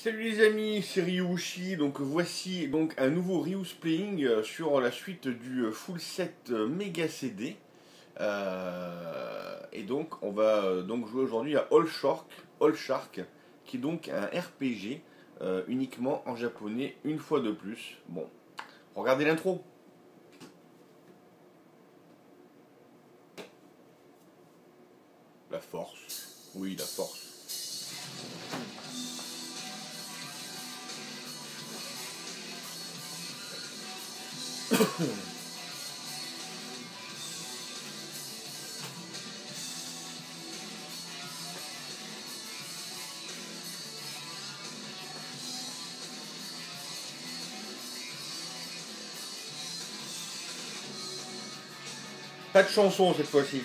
Salut les amis, c'est Ryushi. Donc voici donc un nouveau Ryu's Playing sur la suite du full set Mega CD. Et donc on va donc jouer aujourd'hui à All Shark, qui est donc un RPG uniquement en japonais une fois de plus. Bon, regardez l'intro. La force, oui la force. Pas de chanson cette fois-ci.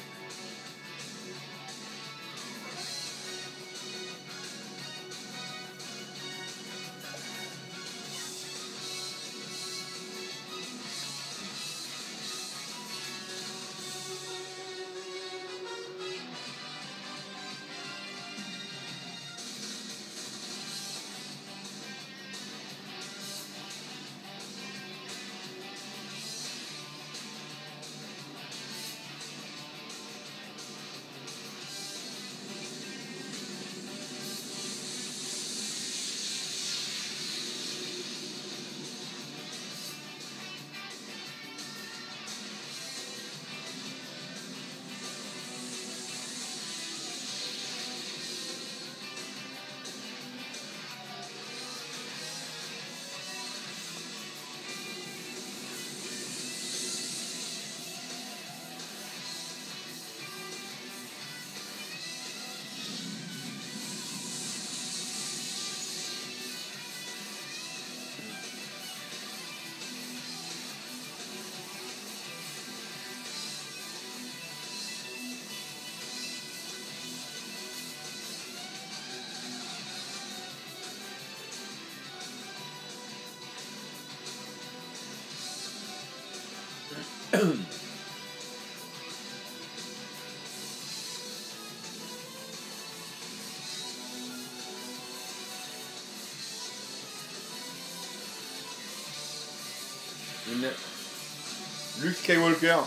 Luke Skywalker.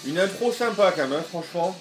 Une intro sympa quand même, hein, franchement.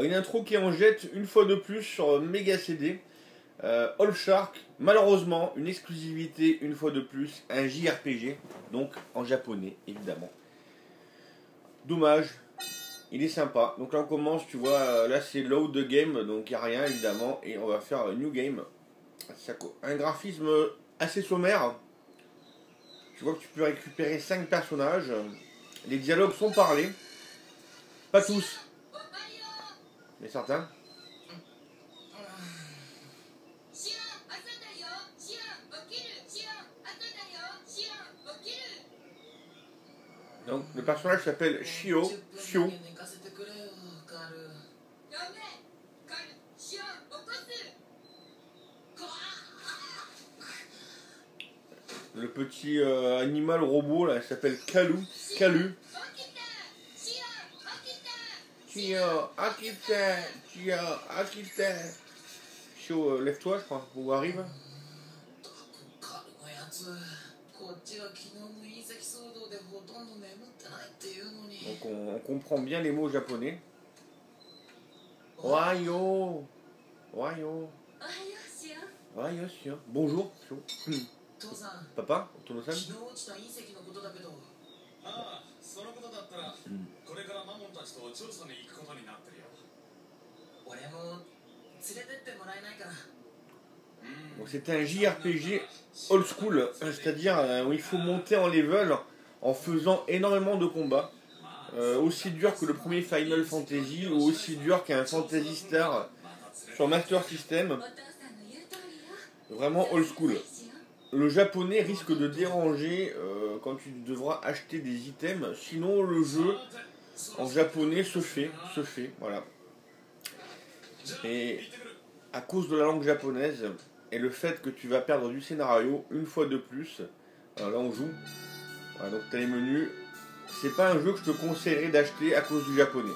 Une intro qui en jette une fois de plus sur Mega CD. All Shark, malheureusement, une exclusivité une fois de plus, un JRPG, donc en japonais évidemment. Dommage, il est sympa. Donc là on commence, tu vois, là c'est load the game, donc il n'y a rien évidemment, et on va faire un new game. Un graphisme assez sommaire. Tu vois que tu peux récupérer 5 personnages. Les dialogues sont parlés, pas tous, mais certains. Donc le personnage s'appelle Shio. Le petit animal robot là, il s'appelle Kalu. Shio, Akita. Shio, lève-toi, je crois, ou arrive. Donc on comprend bien les mots japonais. Ohayo. Bonjour, Shio. Papa, Tono-san. Donc c'est un JRPG old school, c'est-à-dire où il faut monter en level en faisant énormément de combats. Aussi dur que le premier Final Fantasy ou aussi dur qu'un Phantasy Star sur Master System. Vraiment old school. Le japonais risque de déranger quand tu devras acheter des items. Sinon le jeu en japonais se fait, voilà. Et à cause de la langue japonaise et le fait que tu vas perdre du scénario une fois de plus, là on joue. Voilà, donc tu as les menus. C'est pas un jeu que je te conseillerais d'acheter à cause du japonais.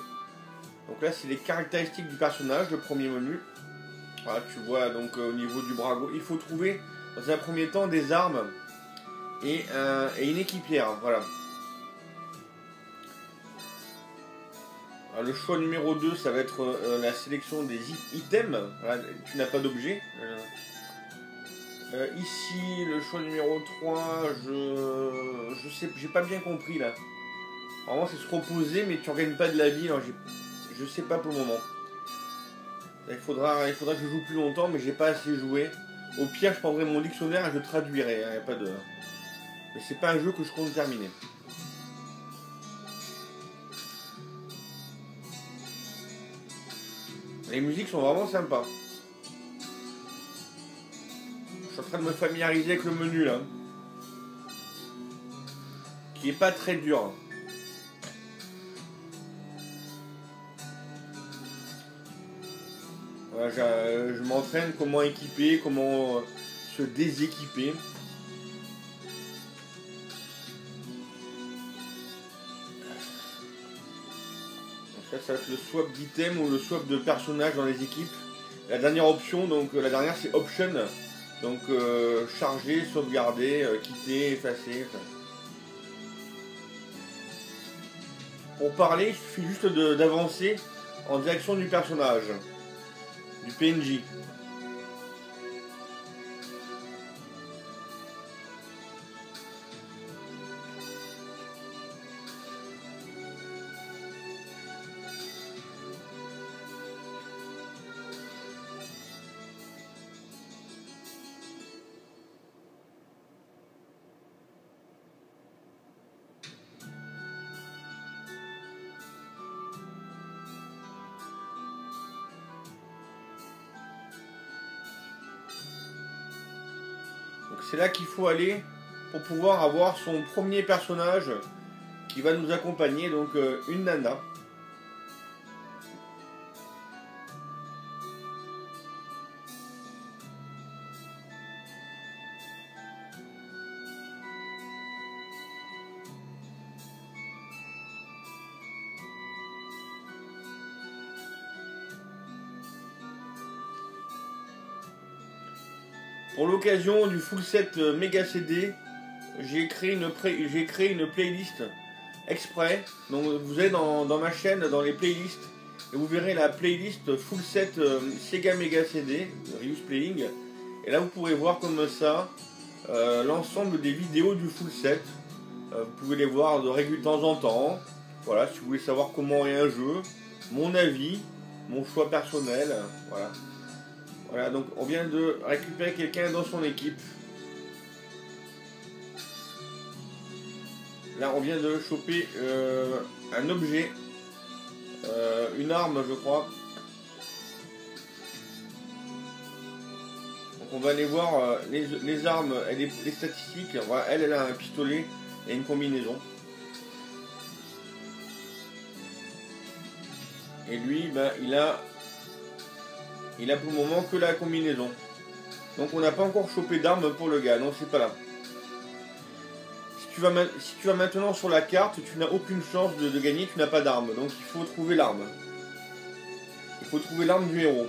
Donc là c'est les caractéristiques du personnage, le premier menu. Voilà, tu vois donc au niveau du bras gauche, il faut trouver dans un premier temps des armes et une équipière. Voilà. Alors, le choix numéro 2, ça va être la sélection des items. Voilà, tu n'as pas d'objet. Ici, le choix numéro 3, je sais, j'ai pas bien compris là. Vraiment, c'est se reposer, mais tu ne gagnes pas de la vie. Alors, je sais pas pour le moment. Il faudra que je joue plus longtemps, mais j'ai pas assez joué. Au pire, je prendrai mon dictionnaire et je traduirai. Hein, y a pas de... Mais c'est pas un jeu que je compte terminer. Les musiques sont vraiment sympas. Je suis en train de me familiariser avec le menu là. Qui est pas très dur. Voilà, je m'entraîne comment équiper, comment se déséquiper. Donc ça va être le swap d'item ou le swap de personnages dans les équipes. La dernière option, donc la dernière c'est option. Donc charger, sauvegarder, quitter, effacer. Enfin. Pour parler, il suffit juste d'avancer en direction du personnage, du PNJ. Donc c'est là qu'il faut aller pour pouvoir avoir son premier personnage qui va nous accompagner, donc une nana. Pour l'occasion du full set Mega CD, j'ai créé une playlist exprès. Donc vous allez dans ma chaîne, dans les playlists, et vous verrez la playlist full set Sega Mega CD, Ryu's Playing. Et là vous pourrez voir comme ça l'ensemble des vidéos du full set. Vous pouvez les voir de temps en temps. Voilà, si vous voulez savoir comment est un jeu, mon avis, mon choix personnel, voilà. Voilà, donc on vient de récupérer quelqu'un dans son équipe. Là, on vient de choper un objet, une arme, je crois. Donc on va aller voir les armes et les statistiques. Voilà, elle a un pistolet et une combinaison. Et lui, ben, il a pour le moment que la combinaison. Donc on n'a pas encore chopé d'armes pour le gars, non c'est pas là. Si tu vas maintenant sur la carte, tu n'as aucune chance de gagner, tu n'as pas d'arme. Donc il faut trouver l'arme. Il faut trouver l'arme du héros.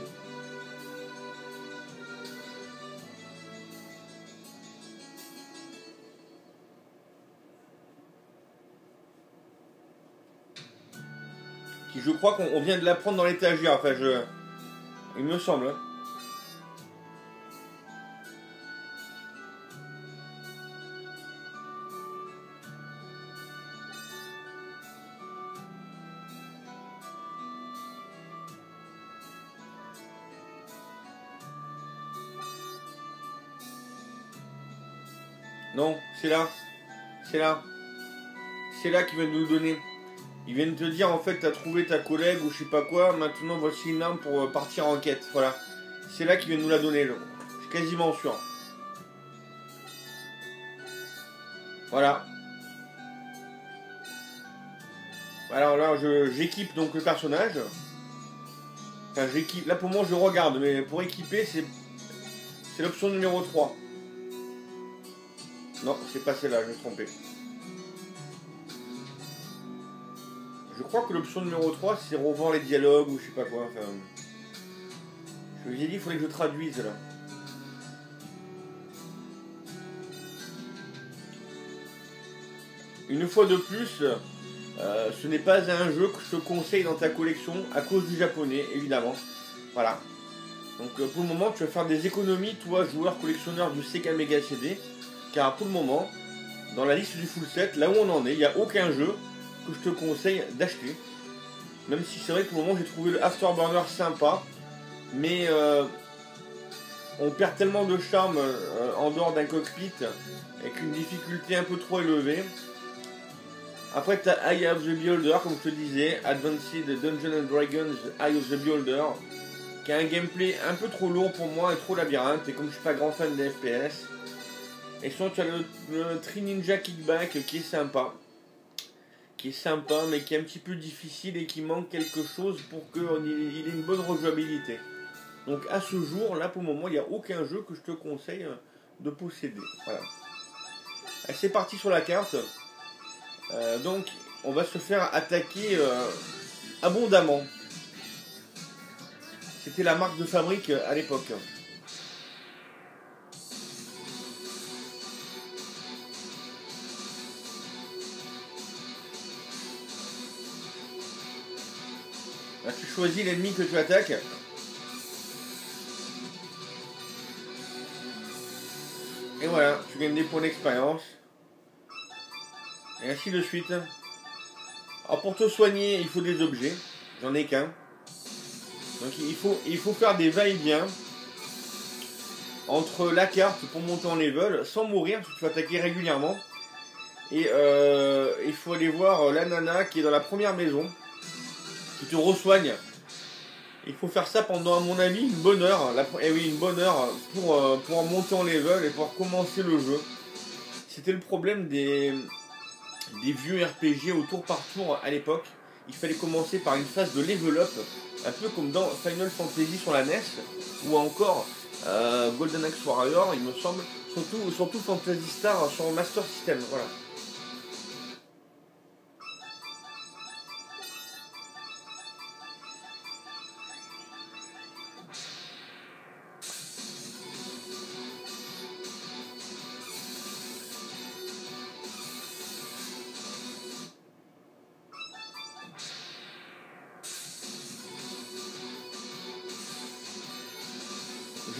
Qui je crois qu'on vient de la prendre dans l'étagère, enfin il me semble. Hein. Non, c'est là. C'est là. C'est là qu'ils viennent nous le donner. Ils viennent te dire en fait t'as trouvé ta collègue ou je sais pas quoi, maintenant voici une arme pour partir en quête. Voilà. C'est là qu'ils viennent nous la donner. Je suis quasiment sûr. Voilà. Alors là j'équipe donc le personnage. Enfin j'équipe. Là pour moi je regarde, mais pour équiper c'est l'option numéro 3. Non, c'est pas celle-là, je me suis trompé. Je crois que l'option numéro 3 c'est revoir les dialogues ou je sais pas quoi. Enfin, je vous ai dit il faudrait que je traduise là. Une fois de plus, ce n'est pas un jeu que je te conseille dans ta collection à cause du japonais, évidemment. Voilà. Donc pour le moment, tu vas faire des économies, toi, joueur collectionneur du Sega Mega CD, car pour le moment, dans la liste du full set, là où on en est, il n'y a aucun jeu que je te conseille d'acheter. Même si c'est vrai que pour le moment, j'ai trouvé le Afterburner sympa, mais on perd tellement de charme en dehors d'un cockpit, avec une difficulté un peu trop élevée. Après, tu as Eye of the Beholder, comme je te disais, Advanced Dungeons and Dragons Eye of the Beholder, qui a un gameplay un peu trop lourd pour moi et trop labyrinthe, et comme je suis pas grand fan des FPS. Et sinon, tu as le Tri Ninja Kickback qui est sympa, mais qui est un petit peu difficile et qui manque quelque chose pour qu'il ait une bonne rejouabilité. Donc à ce jour, là pour le moment, il n'y a aucun jeu que je te conseille de posséder. Voilà. Allez, c'est parti sur la carte. Donc on va se faire attaquer abondamment. C'était la marque de fabrique à l'époque. Là, tu choisis l'ennemi que tu attaques. Et voilà, tu gagnes des points d'expérience. Et ainsi de suite. Alors pour te soigner, il faut des objets. J'en ai qu'un. Donc il faut faire des va-et-vient entre la carte pour monter en level sans mourir, parce que tu vas attaquer régulièrement. Et il faut aller voir la nana qui est dans la première maison, qui te resoigne. Il faut faire ça pendant, à mon avis, une bonne heure. Oui, une bonne heure pour monter en level et pour commencer le jeu. C'était le problème des vieux RPG au tour par tour à l'époque. Il fallait commencer par une phase de level up, un peu comme dans Final Fantasy sur la NES, ou encore Golden Axe Warrior, il me semble, surtout Phantasy Star sur Master System. Voilà.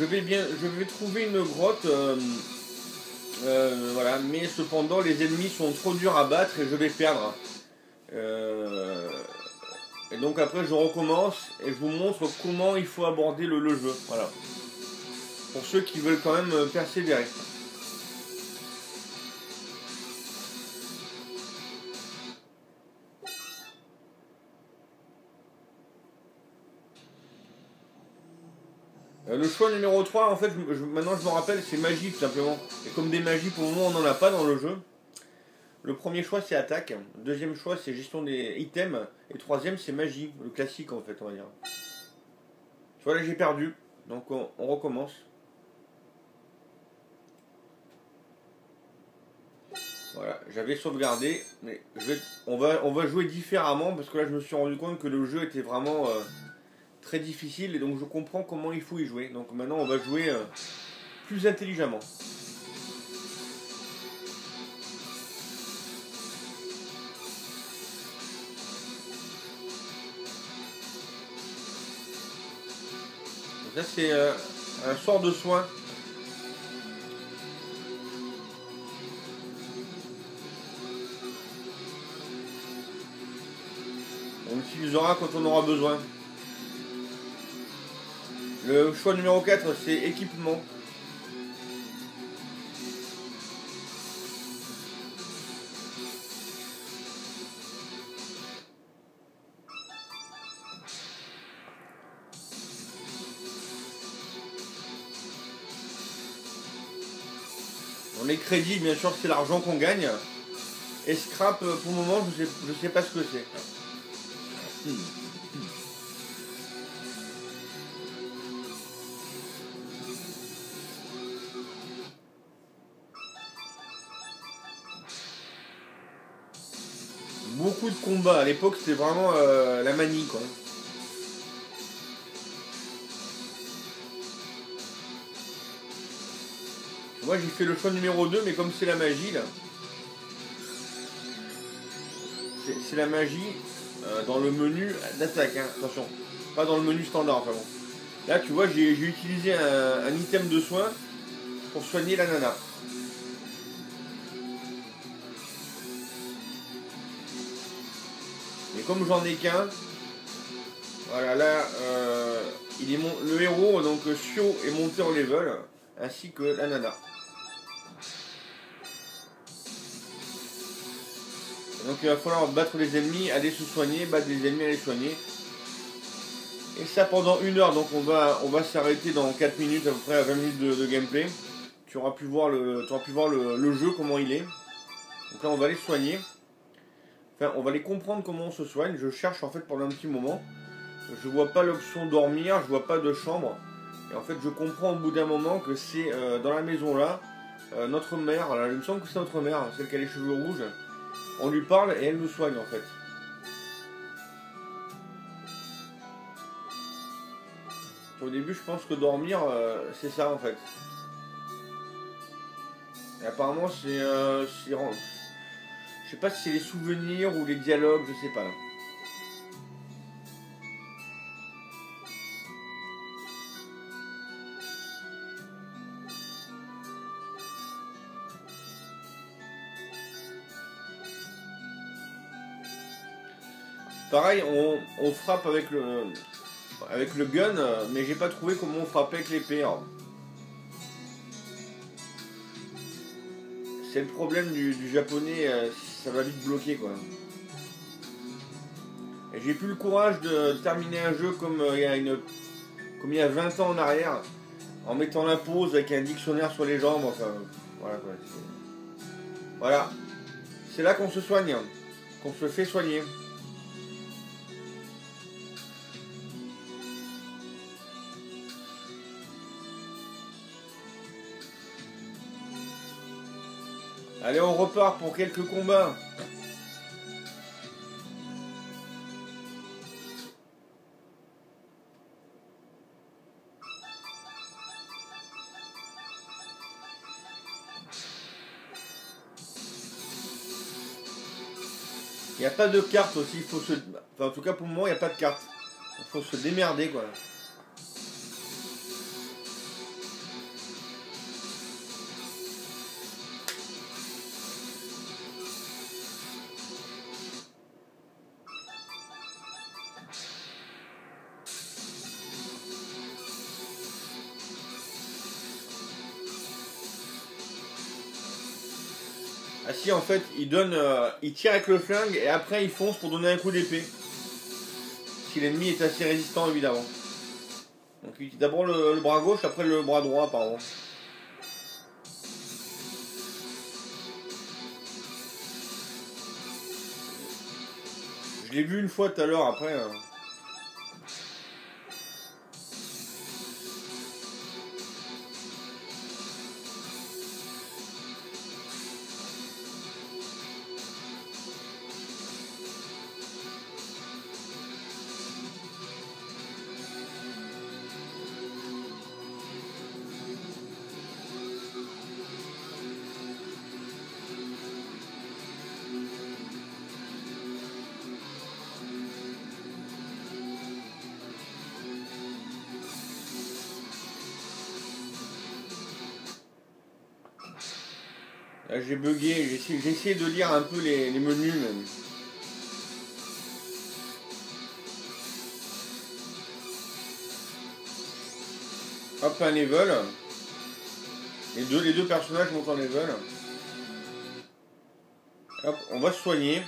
Je vais trouver une grotte, voilà, mais cependant les ennemis sont trop durs à battre et je vais perdre. Et donc après je recommence et je vous montre comment il faut aborder le jeu. Voilà. Pour ceux qui veulent quand même persévérer. Le choix numéro 3, en fait, maintenant je me rappelle, c'est magie tout simplement. Et comme des magies, pour le moment, on n'en a pas dans le jeu. Le premier choix, c'est attaque. Le deuxième choix, c'est gestion des items. Et le troisième, c'est magie. Le classique, en fait, on va dire. Tu vois, là, j'ai perdu. Donc, on recommence. Voilà, j'avais sauvegardé. Mais on va jouer différemment. Parce que là, je me suis rendu compte que le jeu était vraiment très difficile. Et donc, je comprends comment il faut y jouer. Donc, maintenant, on va jouer plus intelligemment. Là, c'est un sort de soin. On l'utilisera quand on aura besoin. Le choix numéro 4, c'est équipement. Bon, les crédits, bien sûr, c'est l'argent qu'on gagne. Et scrap, pour le moment, je sais pas ce que c'est. Beaucoup de combats. À l'époque, c'était vraiment la manie, quoi. Moi, j'ai fait le choix numéro 2, mais comme c'est la magie, là. C'est la magie dans le menu d'attaque, hein. Attention. Pas dans le menu standard, enfin bon. Là, tu vois, j'ai utilisé un item de soin pour soigner la nana. Mais comme j'en ai qu'un, voilà, là, le héros, donc Sio, est monté en level, ainsi que la nana. Donc il va falloir battre les ennemis, aller se soigner, battre les ennemis, aller soigner. Et ça pendant 1 heure, donc on va s'arrêter dans 4 minutes, à peu près à 20 minutes de gameplay. Tu auras pu voir le jeu, comment il est. Donc là on va les soigner. Enfin, on va les comprendre comment on se soigne. Je cherche en fait pendant un petit moment. Je vois pas l'option dormir, je vois pas de chambre. Et en fait je comprends au bout d'un moment que c'est dans la maison là, notre mère, alors, il me semble que c'est notre mère, celle qui a les cheveux rouges. On lui parle et elle nous soigne en fait. Au début je pense que dormir c'est ça en fait. Et apparemment je sais pas si c'est les souvenirs ou les dialogues, je sais pas là. Pareil, on frappe avec le gun, mais j'ai pas trouvé comment on frappait avec l'épée. C'est le problème du japonais, ça va vite bloquer quoi. Et j'ai plus le courage de terminer un jeu comme il y a 20 ans en arrière, en mettant la pause avec un dictionnaire sur les jambes, enfin voilà quoi. Voilà. C'est là qu'on se soigne, qu'on se fait soigner. Allez, on repart pour quelques combats. Il n'y a pas de carte aussi, il faut se... Enfin, en tout cas pour le moment, il n'y a pas de carte. Il faut se démerder quoi. Ah si, en fait, il tire avec le flingue et après il fonce pour donner un coup d'épée. Si l'ennemi est assez résistant évidemment. Donc il utilise d'abord le bras gauche, après le bras droit pardon. Je l'ai vu une fois tout à l'heure après. Là j'ai bugué, j'ai essayé de lire un peu les menus même. Hop, un level. Les deux personnages montent en level. Hop, on va se soigner.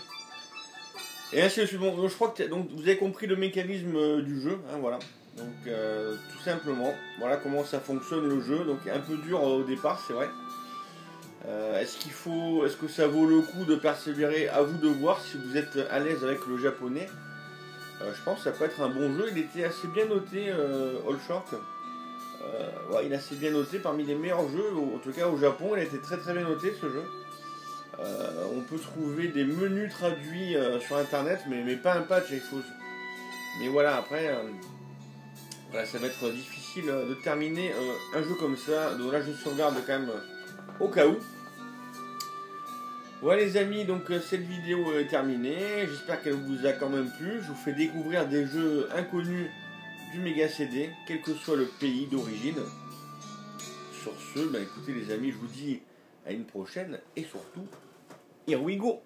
Et ainsi de suite. Bon, je crois que donc, vous avez compris le mécanisme du jeu. Hein, voilà. Donc tout simplement, voilà comment ça fonctionne le jeu. Donc un peu dur au départ, c'est vrai. Est-ce que ça vaut le coup de persévérer? À vous de voir si vous êtes à l'aise avec le japonais. Je pense que ça peut être un bon jeu. Il était assez bien noté, All Shark. Ouais, il est assez bien noté parmi les meilleurs jeux. En tout cas, au Japon, il a été très très bien noté ce jeu. On peut trouver des menus traduits sur internet, mais pas un patch. Mais voilà, après, voilà, ça va être difficile de terminer un jeu comme ça. Donc là, je sauvegarde quand même au cas où. Voilà les amis, donc cette vidéo est terminée, j'espère qu'elle vous a quand même plu. Je vous fais découvrir des jeux inconnus du Mega CD, quel que soit le pays d'origine. Sur ce, bah écoutez les amis, je vous dis à une prochaine et surtout, here we go!